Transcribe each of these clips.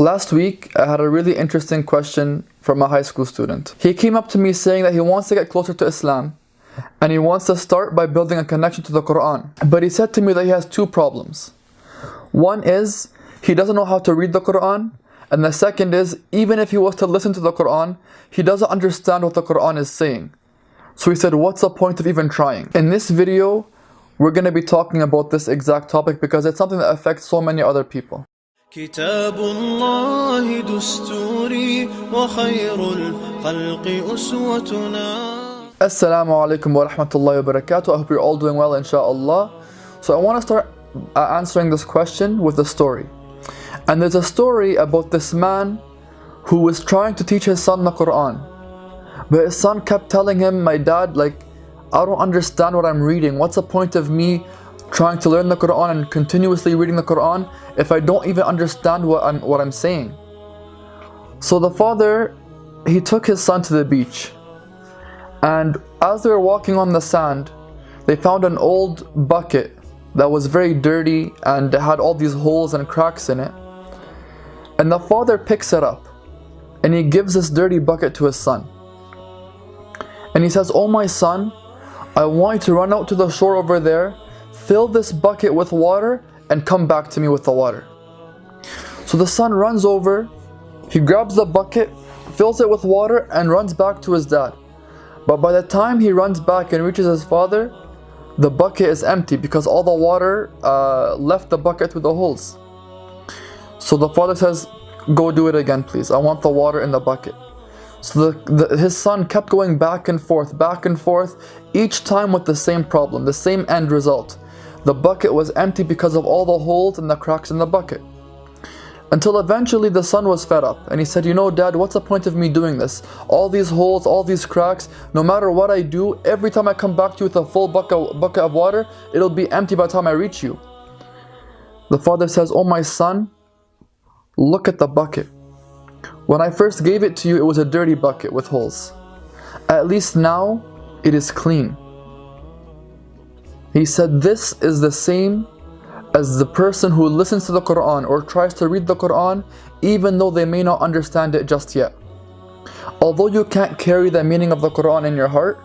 Last week, I had a really interesting question from a high school student. He came up to me saying that he wants to get closer to Islam and he wants to start by building a connection to the Quran. But he said to me that he has two problems. One is he doesn't know how to read the Quran, and the second is even if he was to listen to the Quran, he doesn't understand what the Quran is saying. So he said, what's the point of even trying? In this video, we're going to be talking about this exact topic because it's something that affects so many other people. كتاب الله دستوري وخير الخلق أسوتنا. Assalamu alaikum wa rahmatullahi wa barakatuh. I hope you're all doing well, inshallah. So I want to start answering this question with a story. And there's a story about this man who was trying to teach his son the Quran. But his son kept telling him, my dad, I don't understand what I'm reading. What's the point of me trying to learn the Quran and continuously reading the Quran if I don't even understand what I'm saying? So the father, he took his son to the beach, and as they were walking on the sand, they found an old bucket that was very dirty and had all these holes and cracks in it. And the father picks it up and he gives this dirty bucket to his son, and he says, "Oh my son, I want you to run out to the shore over there, fill this bucket with water and come back to me with the water." So the son runs over, he grabs the bucket, fills it with water and runs back to his dad. But by the time he runs back and reaches his father, the bucket is empty because all the water left the bucket through the holes. So the father says, "Go do it again, please. I want the water in the bucket." So his son kept going back and forth, each time with the same problem, the same end result. The bucket was empty because of all the holes and the cracks in the bucket. Until eventually the son was fed up and he said, "You know, Dad, what's the point of me doing this? All these holes, all these cracks, no matter what I do, every time I come back to you with a full bucket of water, it'll be empty by the time I reach you." The father says, "Oh my son, look at the bucket. When I first gave it to you, it was a dirty bucket with holes. At least now, it is clean." He said, this is the same as the person who listens to the Quran or tries to read the Quran, even though they may not understand it just yet. Although you can't carry the meaning of the Quran in your heart,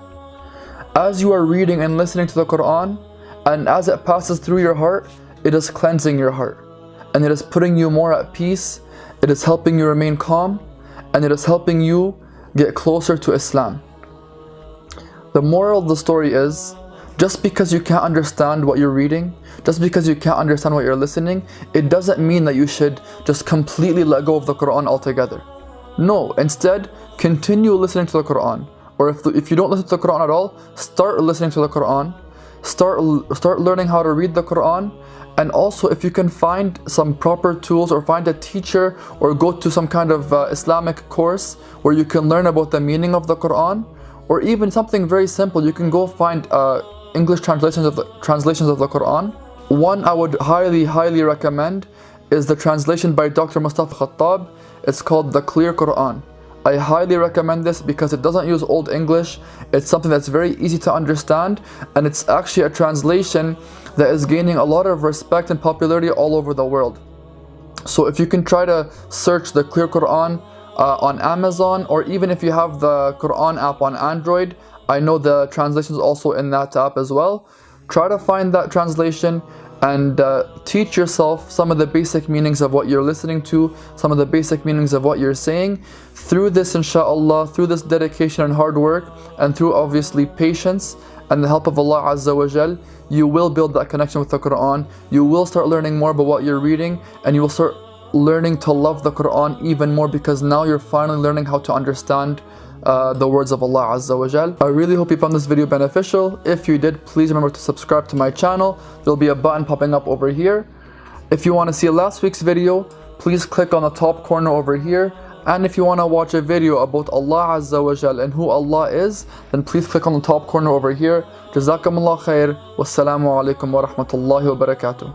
as you are reading and listening to the Quran, and as it passes through your heart, it is cleansing your heart. And it is putting you more at peace, it is helping you remain calm, and it is helping you get closer to Islam. The moral of the story is, just because you can't understand what you're reading, just because you can't understand what you're listening, it doesn't mean that you should just completely let go of the Quran altogether. No, instead, continue listening to the Quran. Or if you don't listen to the Quran at all, start listening to the Quran. Start learning how to read the Quran. And also, if you can find some proper tools or find a teacher or go to some kind of Islamic course where you can learn about the meaning of the Quran, or even something very simple, you can go find English translations of the Quran. One I would highly recommend is the translation by Dr. Mustafa Khattab. It's called The Clear Quran. I highly recommend this because it doesn't use Old English. It's something that's very easy to understand, and it's actually a translation that is gaining a lot of respect and popularity all over the world. So if you can try to search the Clear Quran on Amazon, or even if you have the Quran app on Android, I know the translation is also in that app as well. Try to find that translation and teach yourself some of the basic meanings of what you're listening to, some of the basic meanings of what you're saying. Through this, inshallah, through this dedication and hard work, and through obviously patience and the help of Allah Azza wa Jal, you will build that connection with the Quran. You will start learning more about what you're reading, and you will start learning to love the Quran even more, because now you're finally learning how to understand the words of Allah Azza wa Jal. I really hope you found this video beneficial. If you did, please remember to subscribe to my channel. There'll be a button popping up over here. If you want to see last week's video, please click on the top corner over here. And if you want to watch a video about Allah Azza wa Jal and who Allah is, then please click on the top corner over here. Jazakumullah khair. Wassalamu alaikum wa rahmatullahi wa barakatuh.